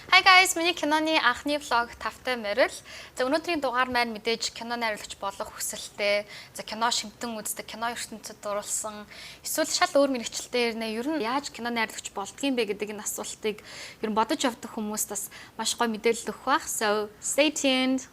Hi guys, миний киноны анхны влог тавтай морил. За өнөөдрийн дугаар маань мэдээж кино найруулагч болох хүсэлтэй. За кино шимтэн үздэг, кино ертөнцид дурлсан. Эсвэл шал өөр мэрэгчлэлтэй ирнэ. Ер нь яаж кино найруулагч болдгийм бэ гэдэг энэ асуултыг ер нь бодож явдаг хүмүүст бас маш гоё мэдээлэл өгөх бах. So stay tuned.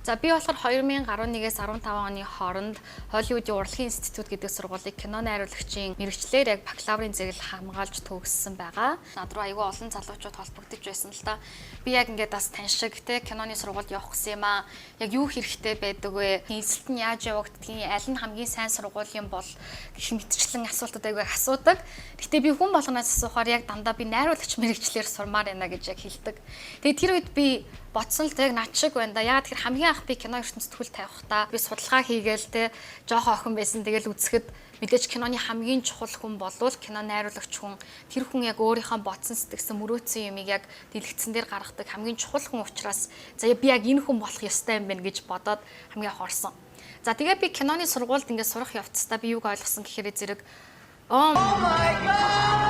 За би болохоор 2011-ээс 15 оны хооронд Холливуудын урлагийн институт гэдэг сургуулийг кино найруулагчийн мэрэгчлэр яг бакалаврын зэрэг хамгаалж төгссөн байгаа. Над руу аягүй олон залуучууд холбогдож байсан л да. Би яг ингээд бас таньшиг те киноны сургуульд явах гэсэн юм аа. Яг юу хэрэгтэй байдаг вэ? Эзэлт нь яаж явагддгийг, аль нь хамгийн сайн сургууль юм бол гэх мэтчлэн асуултууд аягүй асуудаг. Гэтэ би хүн болгоноос асуухаар яг дандаа би найруулагч мэрэгчлэр сурмаар байна гэж яг хэлдэг. Тэгээ тэр үед би бодсон л яг над шиг байна да. Ягаад тэр хамгийн анх би кино ертөнцид хөл тавихтаа би судалгаа хийгээл те жоохон охин байсан. Тэгэл үзэхэд мэдээж киноны хамгийн чухал хүн болвол кино найруулагч хүн. Тэр хүн яг өөрийнхөө бодсон сэтгэсэн мөрөөдсөн юмыг яг дэлгэцэн дээр гаргадаг хамгийн чухал хүн учраас за би яг энэ хүн болох ёстой юм байна гэж бодоод хамгийн хорсон. За тэгээ би киноны сургуульд ингээд сурах явцдаа би юг ойлгосон гэхээр зэрэг Oh my god!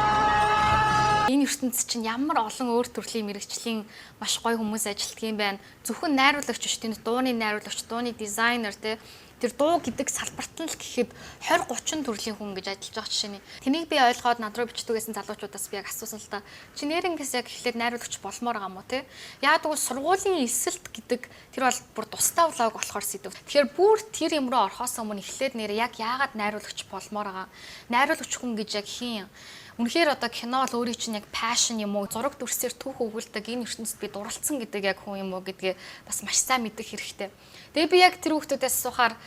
Энэ ертөнцид чинь ямар олон өөр төрлийн мэрэгчлийн маш гоё хүмүүс ажилладаг юм байна. Зөвхөн найруулагч биш, тийм дууны найруулагч, дууны дизайнер тэр дуу гэдэг салбарт нь л гэхэд 20-30 төрлийн хүн гэж ажиллаж байгаа жишээ нь. Тэнийг би ойлгоод над руу бичдэг гэсэн залуучуудаас би яг асуусан л та. Чи нэрнгээс яг эхлээд найруулагч болмоор байгаа мó те? Яг тэгвэл сургуулийн эсэлт гэдэг тэр бол бүр тусдаа влог болохоор сэдв. Тэгэхээр бүр тэр юм руу орохоос өмнө эхлээд нэр яг яагаад найруулагч болмоор байгаа? Найруулагч хүн гэж яг хин? Үнэхээр одоо кино бол өөрийн чинь яг passion юм уу, зураг дүрсээр түүх өгүүлдэг энэ ертөнцид би дурлцсан гэдэг яг хүн юм уу гэдгээ бас маш сайн мэдэх хэрэгтэй. Тэгээ би яг тэр хүмүүсээс асуухаар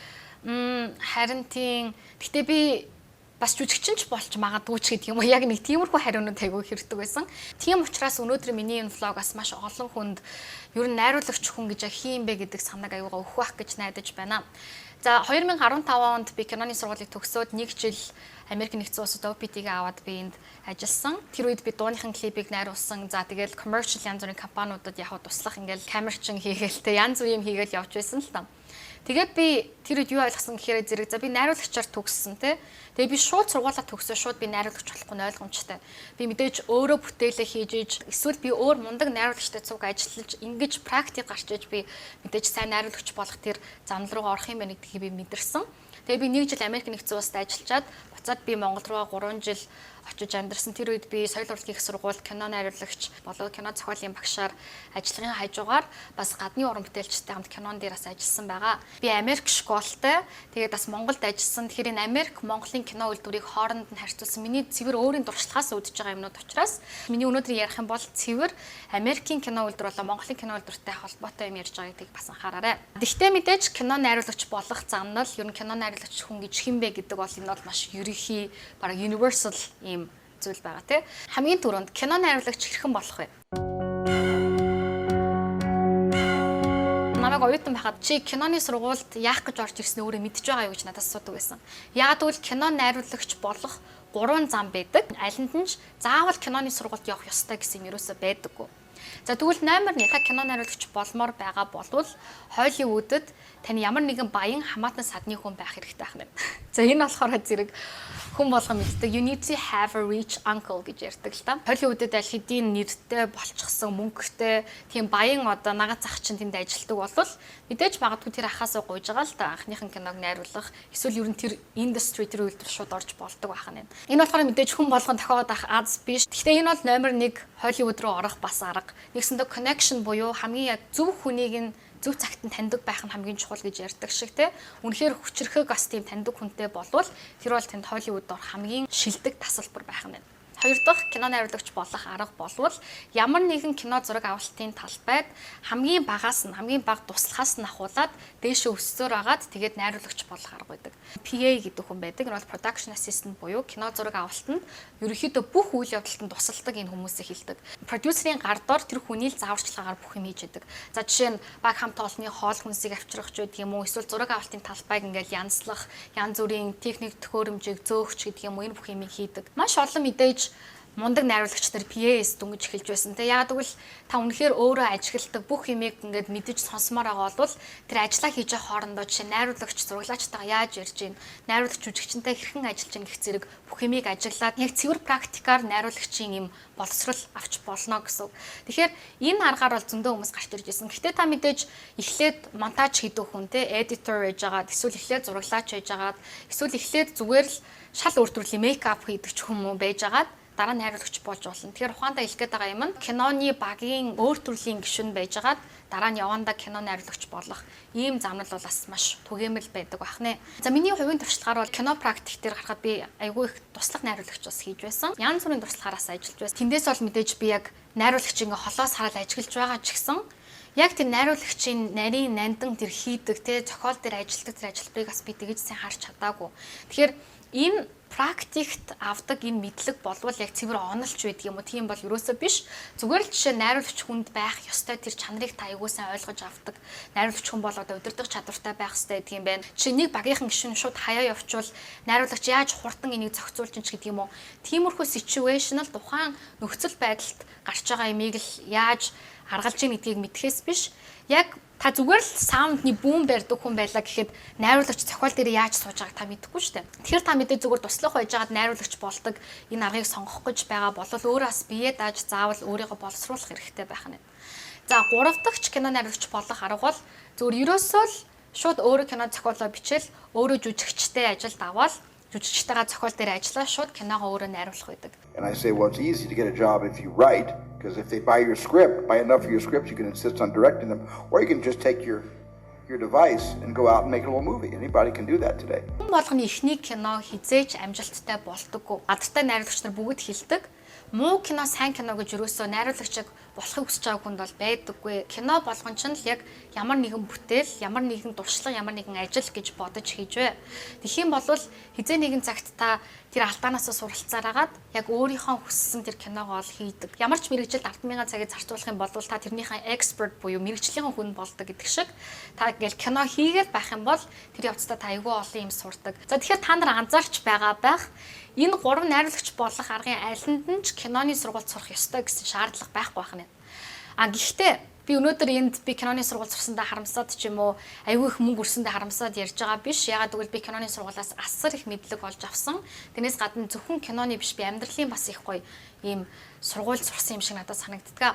харин тийм гэтээ би бас жүжигчин ч болж магадгүй ч гэдэг юм уу яг нэг тиймэрхүү хариунууд айгүй хэрэгтэй байсан. Тийм учраас өнөөдөр миний энэ влогоос маш олон хүнд ер нь найруулагч хүн гэж хин бэ гэдэг санааг аюугаа өгөх байх гэж найдаж байна. За 2015 онд би киноны сургуулийг төгсөөд 1 жил Америк нэгдсэн улсад OPT-г аваад би энд ажилласан. Тэр үед би дууныхан клипийг найруулсан. За тэгэл commercial янз бүрийн компаниудад яг туслах ингээл камерчин хийгээл янз бүрийн юм хийгээл явж байсан л та. Тэгээд би тэр үед юу ойлгосон гэхээр зэрэг за би найруулагчаар төгссөн те. Тэгээ би шууд сургуулаа төгсөө шууд би найруулагч болохгүй нь ойлгомжтой. Би мэдээж өөрөө бүтээлээ хийж иж эсвэл би өөр мундаг найруулагчтай цуг ажиллаж ингэж практик гарч иж би мэдээж сайн найруулагч болох тэр зам руу орох юм байна гэдгийг би мэдэрсэн. Тэгээ би 1 жил Америк нэгдсэн улсад ажиллаад буцаад би Монгол руу 3 жил очиж амьдарсан. Тэр үед би соёл урлагийн их сургуульд кино найруулагч болоод кино зохиолын багшаар ажиллахын хажуугаар бас гадны уран бүтээлчтэй хамт кинон дээр бас ажилласан байгаа. Би Америк школтой тэгээд бас Монголд ажилласан. Тэгэхээр энэ Америк Монголын кино үйлдвэрийг хооронд нь харьцуулсан. Миний цэвэр өөрийн туршлагаас үүдэж байгаа юмнууд учраас миний өнөөдөр ярих юм бол цэвэр Америкийн кино үйлдвэр болон Монголын кино үйлдвэртэй холбоотой юм ярьж байгаа гэдгийг бас анхаараарай. Гэхдээ мэдээж кино найруулагч болох зам нь л ер нь кино найруулагч хүн гэж хэн бэ гэдэг бол энэ бол маш ерөнхий бараг universal ийм зүйл байгаа тий. Хамгийн түрүүнд кино найруулагч хэрхэн болох вэ? Намайг оюутан байхад чи киноны сургуульд яах гэж орж ирсэн өөрөө мэдж байгаа юу гэж надаас асуудаг байсан. Яг тэгвэл кино найруулагч болох 3 зам байдаг. Алинд нь заавал киноны сургуульд явах ёстой гэсэн юм ерөөсөө байдаггүй. За тэгвэл номер 1 та кино найруулагч болмоор байгаа болвол Холливуудад таны ямар нэгэн баян хамаатан садны хүн байх хэрэгтэй байна. За энэ болохоор зэрэг хүн болгон мэддэг you need to have a rich uncle гэж ярьдаг л та. Холливуудад аль хэдийн нэртэй болчихсон мөнгөтэй тийм баян одоо нагад зах чинь тэнд ажилладаг болвол мэдээж магадгүй тэр ахаасаа гуйж байгаа л та анхныхан киног найруулах эсвэл ер нь тэр industry тэр үйлдвэр шууд орж болдог байх нь. Энэ болохоор мэдээж хүн болгон тохиод ах аз биш. Гэхдээ энэ бол номер 1 Холливуд руу орох бас арга. Нэгсэндээ connection буюу хамгийн яг зөв хүнийг нь зөв цагт нь таньдаг байх нь хамгийн чухал гэж ярьдаг шиг те. Үнэхээр хүчрэхэг бас тийм таньдаг хүнтэй болвол тэр бол танд Холливуд орох хамгийн шилдэг тасалбар байх нь. Хоёр дахь кино найруулагч болох арга болвол ямар нэгэн кино зураг авалтын талбайд хамгийн багаас нь хамгийн бага туслахаас нь ахуулаад дээшээ өссөөр агаад тэгээд найруулагч болох арга байдаг. PA гэдэг хүн байдаг. Энэ бол production assistant буюу кино зураг авалтанд ерөнхийдөө бүх үйл явдалтанд тусалдаг энэ хүмүүсээ хэлдэг. Продюсерийн гар дор тэр хүний л зааварчилгаагаар бүх юм хийж яадаг. За жишээ нь баг хамт олонний хоол хүнсийг авчрах ч гэдэг юм уу эсвэл зураг авалтын талбайг ингээл янзлах, янз бүрийн техник төхөөрөмжийг зөөгч гэдэг юм уу энэ бүх юмыг хийдэг. Маш олон мэдээж мундаг найруулагч нар PS дүнгиж эхэлж байсан. Тэгээ яагаад гэвэл та үнэхээр өөрөө ажигладаг бүх юмыг ингээд мэдэж сонсомоор байгаа бол тэр ажиллаа хийж байгаа хоорондоо жишээ найруулагч зураглаачтайгаа яаж ярьж гин, найруулагч жүжигчтэй хэрхэн ажиллаж гин гэх зэрэг бүх юмыг ажиглаад яг цэвэр практикаар найруулагчийн юм боловсрол авч болно гэсэн. Тэгэхээр энэ аргаар бол зөндөө хүмүүс гарч ирж байсан. Гэхдээ та мэдээж эхлээд монтаж хийдэг хүн те editor гэж байгаад эсвэл эхлээд зураглаач байж байгаад эсвэл эхлээд зүгээр л шал өөртөрлийн мейкап хийдэг ч хүмүүс байж байгаад дараа нь найруулагч болж болно. Тэгэхээр ухаандаа хэлэх гээд байгаа юм нь киноны багийн өөр төрлийн гишүүн байж байгаад дараа нь явандаа кино найруулагч болох ийм замнал бол бас маш түгээмэл байдаг бахнэ. За миний хувийн туршлагаар бол кино практик дээр харахад би айгүй их туслах найруулагч бас хийж байсан. Янз бүрийн туршлагаараас ажиллаж байсан. Тэндээс бол мэдээж би яг найруулагч ингээ холоос хараад ажиллаж байгаа ч гэсэн яг тэр найруулагчийн нарийн нандан тэр хийдэг те зохиол дээр ажилладаг тэр ажилбарыг бас би тэгж сайн харж чадаагүй. Тэгэхээр энэ практикт авдаг энэ мэдлэг болвол яг цэвэр онолч байдаг юм уу? Тийм бол юусоо биш. Зүгээр л жишээ найруулагч хүнд байх ёстой тэр чанарыг та аягүй сайн ойлгож авдаг. Найруулагч хүн бол одоо удирдах чадвартай байх ёстой гэдэг юм байна. Жишээ нэг багийнхан гишүүн шууд хаяа явуучвал найруулагч яаж хурдан энийг зохицуулж ин ч гэдэг юм уу? Тиймэрхүү ситүэйшнл тухайн нөхцөл байдалд гарч байгаа юмыг л яаж харгалж ийн гэдгийг мэдхээс биш. Яг та зүгээр л саундны бүүн барьдаг хүн байлаа гэхэд найруулагч зохиол дээр яаж сууж байгааг та мэдэхгүй шүү дээ. Тэгэхээр та мэдээ зүгээр туслах байж байгаад найруулагч болдог энэ аргыг сонгох гэж байгаа бол өөрөө бас бие дааж заавал өөрийгөө боловсруулах хэрэгтэй байх нь. За 3 дахь кино найруулагч болох арга бол зүгээр ерөөсөө л шууд өөрөө кино зохиолоо бичээл өөрөө жүжигчтэй ажилд аваад жүжигчтэйгээ зохиол дээр ажиллаа шууд киногоо өөрөө найруулах байдаг. And I say, well, it's easy to get a job if you write, because if they buy your script, buy enough of your scripts, you can insist on directing them, or you can just take your device and go out and make a little movie. Anybody can do that today. Хүн болгоны эхний кино хизээч амжилттай болдоггүй. Гадартай найруулагч нар бүгд хэлдэг. Муу кино, сайн кино гэж юусоо найруулагчийг болохыг хүсэж байгаа хүнд бол байдаггүй. Кино болгон ч л яг ямар нэгэн бүтээл, ямар нэгэн туршлага, ямар нэгэн ажил гэж бодож хийж бай. Тэгэх юм бол хизээ нэгэн цагт та тэр албанаасаа суралцаар агаад яг өөрийнхөө хүссэн тэр киногоо л хийдэг. Ямар ч мэрэгжилд 10,000 цагийг зарцуулах юм бол та тэрнийхээ expert буюу мэрэгжлийн хүн болдог гэдэг шиг та ингээл кино хийгээд байх юм бол тэр явцдаа та айгүй олон юм сурдаг. За тэгэхээр та нар анзаарч байгаа байх. Энэ 3 найруулагч болох аргын алинд нь ч киноны сургууль сурах ёстой гэсэн шаардлага байхгүй байх нь. Гэхдээ би өнөөдөр энд би киноны сургууль сурсандаа харамсаад ч юм уу айгүй их мөнгө өрсөндөө харамсаад ярьж байгаа биш. Ягаад гэвэл би киноны сургуулиас асар их мэдлэг олж авсан. Тэрнээс гадна зөвхөн киноны биш би амьдралын бас их гоё ийм сургууль сурсан юм шиг надад санагддаг.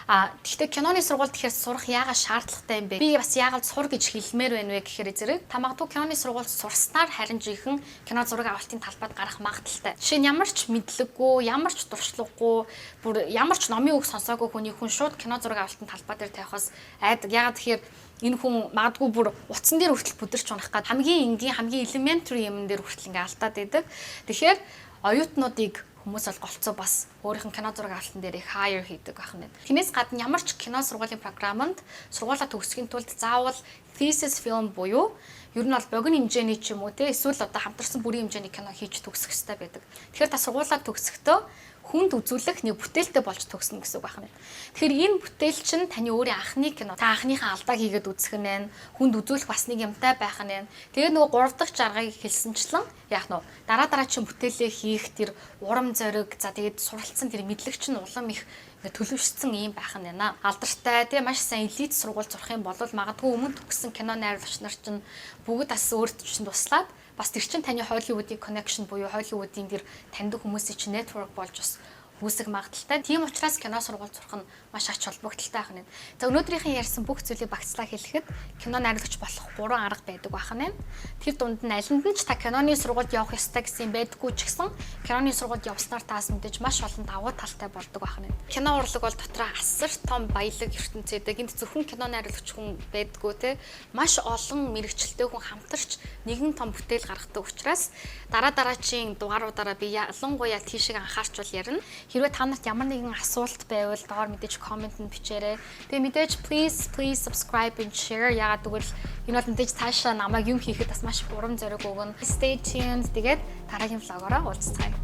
Гэхдээ киноны сургууль тэгэхээр сурах яагаад шаардлагатай юм бэ? Би бас яагаад сур гэж хэлмээр байна вэ гэхээр зэрэг та магадгүй киноны сургууль сурснаар харин жинхэнэ кино зураг авалтын талбайд гарах магадaltaй. Жишээ нь ямар ч мэдлэггүй, ямар ч туршлагагүй, бүр ямар ч номын үг сонсоогүй хүний хүн шууд кино зураг авалтын талбай дээр тавихаас айдаг. Яагаад тэгэхээр энэ хүн магадгүй бүр утсан дээр хүртэл бүдэрч унах гад хамгийн энгийн, хамгийн elementary юм дээр хүртэл ингээ алдаад байдаг. Тэгэхээр оюутнуудыг хүмүүс бол голцоо бас өөрийнх нь кино зураг авалтан дээр их hire хийдэг байх нь. Тэрнээс гадна ямар ч кино сургуулийн програмд сургуулаа төгсөхийн тулд заавал thesis film буюу ер нь бол богино хэмжээний ч юм уу те эсвэл одоо хамтарсан бүрийн хэмжээний кино хийж төгсөх хэрэгтэй байдаг. Тэгэхээр та сургуулаа төгсөхдөө хүнд үзүүлэх нэг бүтээлтэй болж төгснө гэсэн үг байна. Тэгэхээр энэ бүтээл чинь таны өөрийн анхны кино. Та анхныхаа алдааг хийгээд үзэх нь байна. Хүнд үзүүлэх бас нэг юмтай байх нь байна. Тэгээ нөгөө 3 дахь жаргыг хэлсэнчлэн яах нь дараа чинь бүтээлээ хийх тэр урам зориг за тэгээд суралцсан тэр мэдлэг чинь улам их төлөвшсөн юм байх нь байна. Алдартай тийм маш сайн элит сургууль сурах юм бол магадгүй өмнө төгссөн кино найруулагч нар чинь бүгд бас өөрт чинь туслаад бас тэр чин таны Hollywood-ийн connection буюу Hollywood-ийн тэр таньдаг хүмүүсийн чинь network болж бас үүсэх магадaltaй. Тийм учраас кино сургууль сурах нь маш ач холбогдолтой байх нь. За өнөөдрийнхээ ярьсан бүх зүйлийг багцлаа хэлэхэд кино найруулагч болох 3 арга байдаг байх нь. Тэр дунд нь алинд нь ч та киноны сургуульд явах ёстой гэсэн юм байдаггүй ч гэсэн киноны сургуульд явснаар таас мэдээж маш олон давуу талтай болдог байх нь. Кино урлаг бол дотроо асар том баялаг ертөнцийдэг. Энд зөвхөн кино найруулагч хүн байдаггүй те. Маш олон мэрэгчлээ хүн хамтарч нэгэн том бүтээл гаргадаг учраас дараачийн дугааруудаараа би ялангуяа тийшээ анхаарчвал ярина. Хэрвээ та нарт ямар нэгэн асуулт байвал доор мэдээж коммент нь бичээрэй. Тэгээ мэдээж please subscribe and share. Яагаад гэвэл энэ бол мэдээж цаашаа намайг юм хийхэд бас маш урам зориг өгнө. Stay tuned. Тэгээд дараагийн влогоороо уулзцгаая.